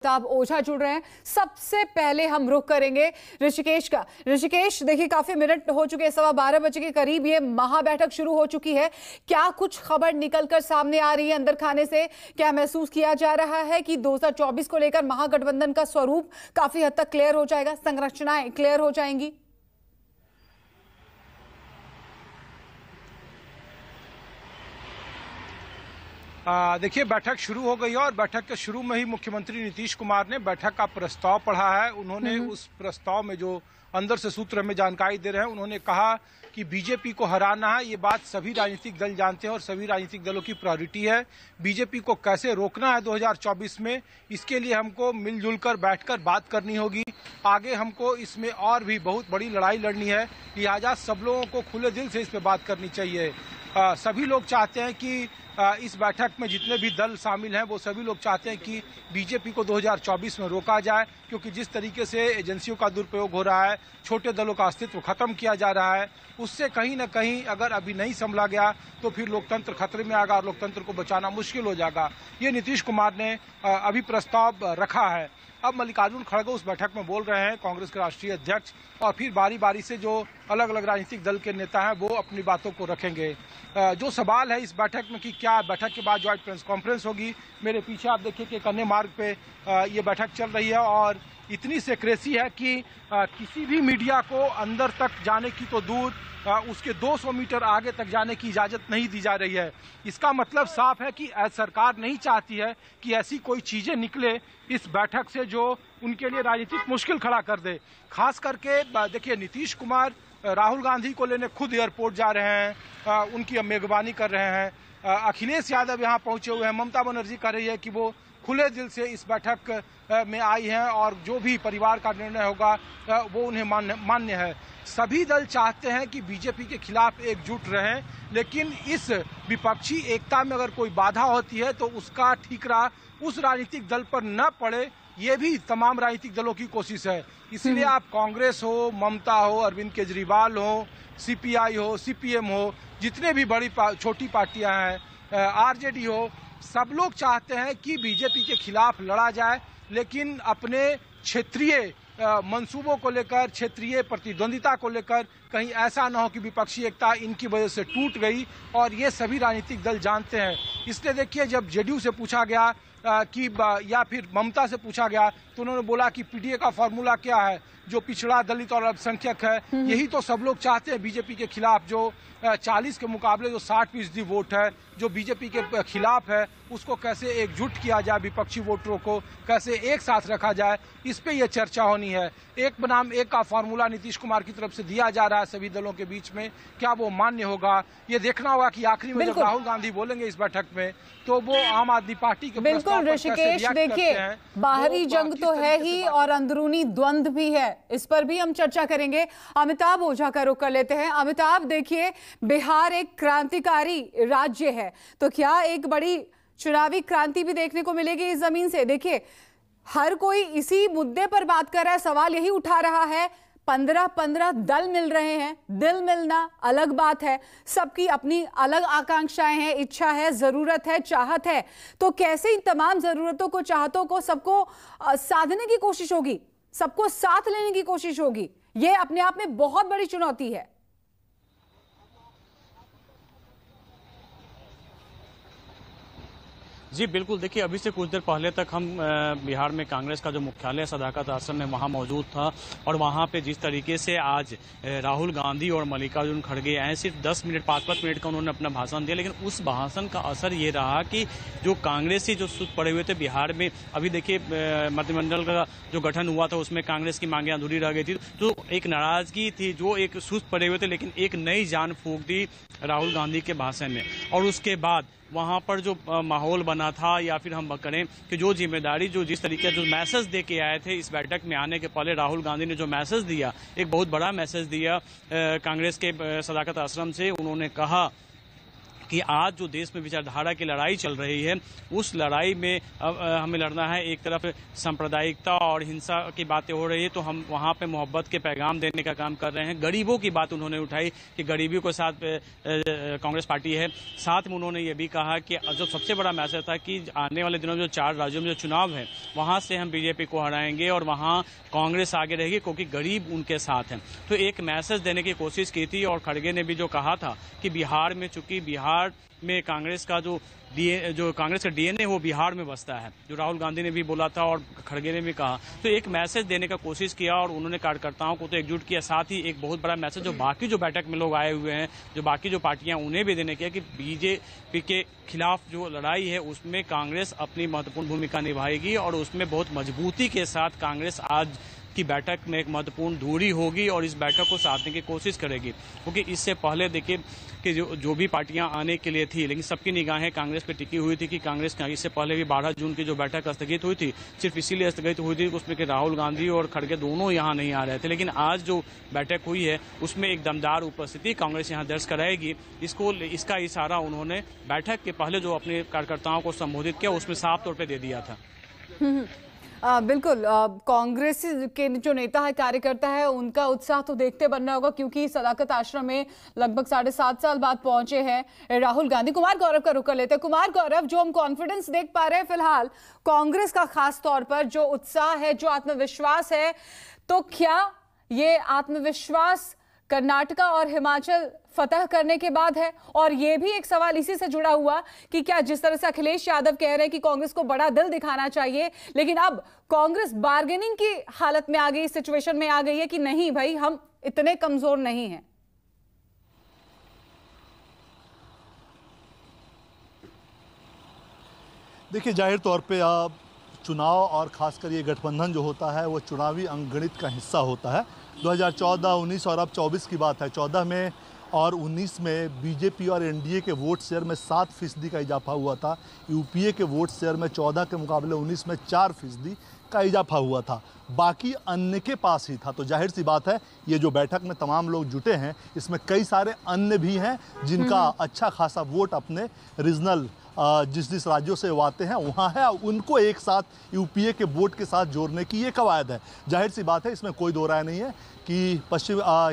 अमिताभ ओझा जुड़ रहे हैं। सबसे पहले हम रुख करेंगे ऋषिकेश का। ऋषिकेश, देखिए काफी मिनट हो चुके हैं, 12:15 बजे के करीब ये महाबैठक शुरू हो चुकी है। क्या कुछ खबर निकलकर सामने आ रही है अंदर खाने से? क्या महसूस किया जा रहा है कि 2024 को लेकर महागठबंधन का स्वरूप काफी हद तक क्लियर हो जाएगा, संरचनाएं क्लियर हो जाएंगी? देखिए, बैठक शुरू हो गई है और बैठक के शुरू में ही मुख्यमंत्री नीतीश कुमार ने बैठक का प्रस्ताव पढ़ा है। उन्होंने उस प्रस्ताव में जो अंदर से सूत्र हमें जानकारी दे रहे हैं, उन्होंने कहा कि बीजेपी को हराना है, ये बात सभी राजनीतिक दल जानते हैं और सभी राजनीतिक दलों की प्रायोरिटी है। बीजेपी को कैसे रोकना है 2024 में, इसके लिए हमको मिलजुल कर बैठकर बात करनी होगी। आगे हमको इसमें और भी बहुत बड़ी लड़ाई लड़नी है, लिहाजा सब लोगों को खुले दिल से इस पर बात करनी चाहिए। सभी लोग चाहते हैं कि इस बैठक में जितने भी दल शामिल हैं वो सभी लोग चाहते हैं कि बीजेपी को 2024 में रोका जाए, क्योंकि जिस तरीके से एजेंसियों का दुरुपयोग हो रहा है, छोटे दलों का अस्तित्व खत्म किया जा रहा है, उससे कहीं न कहीं अगर अभी नहीं संभला गया तो फिर लोकतंत्र खतरे में आएगा और लोकतंत्र को बचाना मुश्किल हो जाएगा। ये नीतीश कुमार ने अभी प्रस्ताव रखा है। अब मल्लिकार्जुन खड़गे उस बैठक में बोल रहे हैं, कांग्रेस के राष्ट्रीय अध्यक्ष, और फिर बारी बारी से जो अलग अलग राजनीतिक दल के नेता हैं वो अपनी बातों को रखेंगे। जो सवाल है इस बैठक में कि क्या बैठक के बाद ज्वाइंट प्रेस कॉन्फ्रेंस होगी, मेरे पीछे आप देखिए कि कन्या मार्ग पे ये बैठक चल रही है और इतनी सेक्रेसी है कि किसी भी मीडिया को अंदर तक जाने की तो दूर, उसके 200 मीटर आगे तक जाने की इजाजत नहीं दी जा रही है। इसका मतलब साफ है कि सरकार नहीं चाहती है कि ऐसी कोई चीजें निकले इस बैठक से जो उनके लिए राजनीतिक मुश्किल खड़ा कर दे। खास करके देखिए, नीतीश कुमार राहुल गांधी को लेने खुद एयरपोर्ट जा रहे हैं, उनकी मेजबानी कर रहे हैं। अखिलेश यादव यहाँ पहुंचे हुए हैं। ममता बनर्जी कह रही है कि वो खुले दिल से इस बैठक में आई हैं और जो भी परिवार का निर्णय होगा वो उन्हें मान्य है। सभी दल चाहते हैं कि बीजेपी के खिलाफ एकजुट रहें, लेकिन इस विपक्षी एकता में अगर कोई बाधा होती है तो उसका ठीकरा उस राजनीतिक दल पर न पड़े, ये भी तमाम राजनीतिक दलों की कोशिश है। इसलिए आप कांग्रेस हो, ममता हो, अरविंद केजरीवाल हो, सीपीआई हो, सीपीएम हो, जितने भी बड़ी छोटी पार्टियां हैं, आरजेडी हो, सब लोग चाहते हैं कि बीजेपी के खिलाफ लड़ा जाए, लेकिन अपने क्षेत्रीय मंसूबों को लेकर, क्षेत्रीय प्रतिद्वंदिता को लेकर कहीं ऐसा न हो कि विपक्षी एकता इनकी वजह से टूट गई, और ये सभी राजनीतिक दल जानते हैं। इसलिए देखिए, जब जेडीयू से पूछा गया कि या फिर ममता से पूछा गया तो उन्होंने बोला कि पीडीए का फॉर्मूला क्या है, जो पिछड़ा, दलित और अल्पसंख्यक है, यही तो सब लोग चाहते हैं बीजेपी के खिलाफ। जो 40 के मुकाबले जो 60% वोट है जो बीजेपी के खिलाफ है, उसको कैसे एकजुट किया जाए, विपक्षी वोटरों को कैसे एक साथ रखा जाए, इस पे ये चर्चा होनी है। एक बनाम एक का फॉर्मूला नीतीश कुमार की तरफ से दिया जा रहा है सभी दलों के बीच में, क्या वो मान्य होगा, ये देखना होगा कि आखिरी में जब राहुल गांधी बोलेंगे इस बैठक में तो वो आम आदमी पार्टी के बिल्कुल ऋषिकेश, देखिए बाहरी जंग तो है ही और अंदरूनी द्वंद्व भी है, इस पर भी हम चर्चा करेंगे। अमिताभ ओझा का रुख कर लेते हैं। अमिताभ, देखिए बिहार एक क्रांतिकारी राज्य है, तो क्या एक बड़ी चुनावी क्रांति भी देखने को मिलेगी इस जमीन से? देखिए हर कोई इसी मुद्दे पर बात कर रहा है, सवाल यही उठा रहा है। 15 दल मिल रहे हैं, दिल मिलना अलग बात है, सबकी अपनी अलग आकांक्षाएं हैं, इच्छा है, जरूरत है, चाहत है, तो कैसे इन तमाम जरूरतों को, चाहतों को सबको साधने की कोशिश होगी, सबको साथ लेने की कोशिश होगी? यह अपने आप में बहुत बड़ी चुनौती है। जी बिल्कुल, देखिए अभी से कुछ देर पहले तक हम बिहार में कांग्रेस का जो मुख्यालय सदाकत आश्रम में वहां मौजूद था, और वहां पे जिस तरीके से आज राहुल गांधी और मल्लिकार्जुन खड़गे आए, सिर्फ 10 मिनट 5-5 मिनट का उन्होंने अपना भाषण दिया, लेकिन उस भाषण का असर ये रहा कि जो कांग्रेसी जो सुस्त पड़े हुए थे बिहार में, अभी देखिए मंत्रिमंडल का जो गठन हुआ था उसमें कांग्रेस की मांगे अधूरी रह गई थी, तो एक नाराजगी थी, जो एक सुस्त पड़े हुए थे, लेकिन एक नई जान फूंक दी राहुल गांधी के भाषण ने। और उसके बाद वहां पर जो माहौल बना था, या फिर हम करें कि जो जिम्मेदारी, जो जिस तरीके जो मैसेज दे के आए थे इस बैठक में आने के पहले, राहुल गांधी ने जो मैसेज दिया, एक बहुत बड़ा मैसेज दिया कांग्रेस के सदाकत आश्रम से। उन्होंने कहा कि आज जो देश में विचारधारा की लड़ाई चल रही है, उस लड़ाई में हमें लड़ना है। एक तरफ सांप्रदायिकता और हिंसा की बातें हो रही है, तो हम वहां पे मोहब्बत के पैगाम देने का काम कर रहे हैं। गरीबों की बात उन्होंने उठाई कि गरीबों के साथ कांग्रेस पार्टी है। साथ में उन्होंने ये भी कहा कि जो सबसे बड़ा मैसेज था कि आने वाले दिनों में जो 4 राज्यों में जो चुनाव है, वहां से हम बीजेपी को हराएंगे और वहां कांग्रेस आगे रहेगी, क्योंकि गरीब उनके साथ हैं। तो एक मैसेज देने की कोशिश की थी। और खड़गे ने भी जो कहा था कि बिहार में, चूंकि बिहार में कांग्रेस का जो कांग्रेस का डीएनए वो बिहार में बसता है, जो राहुल गांधी ने भी बोला था और खड़गे ने भी कहा। तो एक मैसेज देने का कोशिश किया और उन्होंने कार्यकर्ताओं को तो एकजुट किया। साथ ही एक बहुत बड़ा मैसेज जो बाकी जो बैठक में लोग आए हुए हैं, जो बाकी जो पार्टियां, उन्हें भी देने किया कि बीजेपी के खिलाफ जो लड़ाई है उसमें कांग्रेस अपनी महत्वपूर्ण भूमिका निभाएगी और उसमें बहुत मजबूती के साथ कांग्रेस आज की बैठक में एक महत्वपूर्ण दूरी होगी और इस बैठक को साधने की कोशिश करेगी। क्योंकि इससे पहले देखिए कि जो भी पार्टियां आने के लिए थी, लेकिन सबकी निगाहें कांग्रेस पे टिकी हुई थी कि कांग्रेस का इससे पहले भी 12 जून की जो बैठक स्थगित हुई थी, सिर्फ इसीलिए स्थगित हुई थी उसमें कि राहुल गांधी और खड़गे दोनों यहां नहीं आ रहे थे। लेकिन आज जो बैठक हुई है उसमें एक दमदार उपस्थिति कांग्रेस यहां दर्ज कराएगी। इसका इशारा उन्होंने बैठक के पहले जो अपने कार्यकर्ताओं को संबोधित किया उसमें साफ तौर पर दे दिया था। बिल्कुल, कांग्रेस के जो नेता है, कार्यकर्ता है, उनका उत्साह तो देखते बनना होगा, क्योंकि सदाकत आश्रम में लगभग 7.5 साल बाद पहुंचे हैं राहुल गांधी। कुमार गौरव का रुख कर लेते हैं। कुमार गौरव, जो हम कॉन्फिडेंस देख पा रहे हैं फिलहाल कांग्रेस का, खास तौर पर जो उत्साह है, जो आत्मविश्वास है, तो क्या ये आत्मविश्वास कर्नाटका और हिमाचल फतह करने के बाद है? और ये भी एक सवाल इसी से जुड़ा हुआ कि क्या, जिस तरह से अखिलेश यादव कह रहे हैं कि कांग्रेस को बड़ा दिल दिखाना चाहिए, लेकिन अब कांग्रेस बार्गेनिंग की हालत में आ गई, सिचुएशन में आ गई है कि नहीं भाई, हम इतने कमजोर नहीं हैं। देखिए, जाहिर तौर पे अब चुनाव और खासकर ये गठबंधन जो होता है वो चुनावी अंकगणित का हिस्सा होता है। 2014, 19 और अब 24 की बात है। 14 में और 19 में बीजेपी और एनडीए के वोट शेयर में 7% का इजाफा हुआ था। यूपीए के वोट शेयर में 14 के मुकाबले 19 में 4% का इजाफा हुआ था। बाकी अन्य के पास ही था। तो जाहिर सी बात है, ये जो बैठक में तमाम लोग जुटे हैं, इसमें कई सारे अन्य भी हैं जिनका अच्छा खासा वोट अपने रीजनल जिस राज्यों से वो आते हैं वहाँ है, उनको एक साथ यूपीए के वोट के साथ जोड़ने की ये कवायद है। जाहिर सी बात है, इसमें कोई दो राय नहीं है कि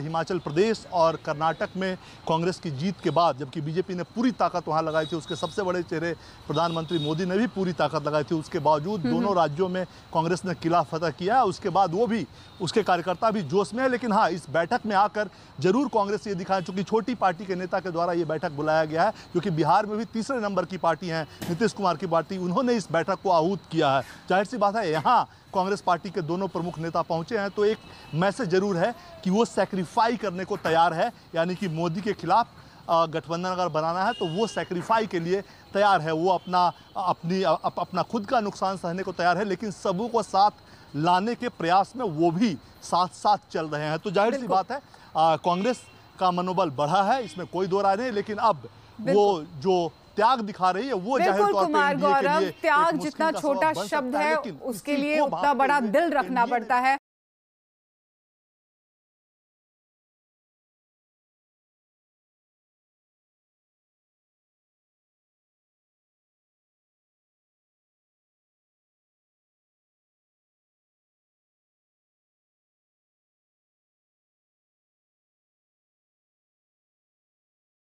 हिमाचल प्रदेश और कर्नाटक में कांग्रेस की जीत के बाद, जबकि बीजेपी ने पूरी ताकत वहाँ लगाई थी, उसके सबसे बड़े चेहरे प्रधानमंत्री मोदी ने भी पूरी ताकत लगाई थी, उसके बावजूद दोनों राज्यों में कांग्रेस ने किला फतह किया। उसके बाद वो भी, उसके कार्यकर्ता भी जोश में है। लेकिन हाँ, इस बैठक में आकर जरूर कांग्रेस ये दिखाया, चूंकि छोटी पार्टी के नेता के द्वारा ये बैठक बुलाया गया है, क्योंकि बिहार में भी तीसरे नंबर की पार्टी है, नीतीश कुमार की पार्टी, उन्होंने इस बैठक को आहूत किया है। जाहिर सी बात है, यहाँ कांग्रेस पार्टी के दोनों प्रमुख नेता पहुंचे हैं, तो एक मैसेज जरूर है कि वो सैक्रिफाई करने को तैयार है। यानी कि मोदी के खिलाफ गठबंधन अगर बनाना है तो वो सैक्रिफाई के लिए तैयार है। वो अपना खुद का नुकसान सहने को तैयार है, लेकिन सबों को साथ लाने के प्रयास में वो भी साथ साथ चल रहे हैं। तो जाहिर सी बात है, कांग्रेस का मनोबल बढ़ा है, इसमें कोई दो राय नहीं। लेकिन अब वो जो त्याग दिखा रही है वो जाहिर तौर पे कुमार गौरव, त्याग जितना छोटा शब्द है उसके लिए उतना बड़ा दिल रखना पड़ता है।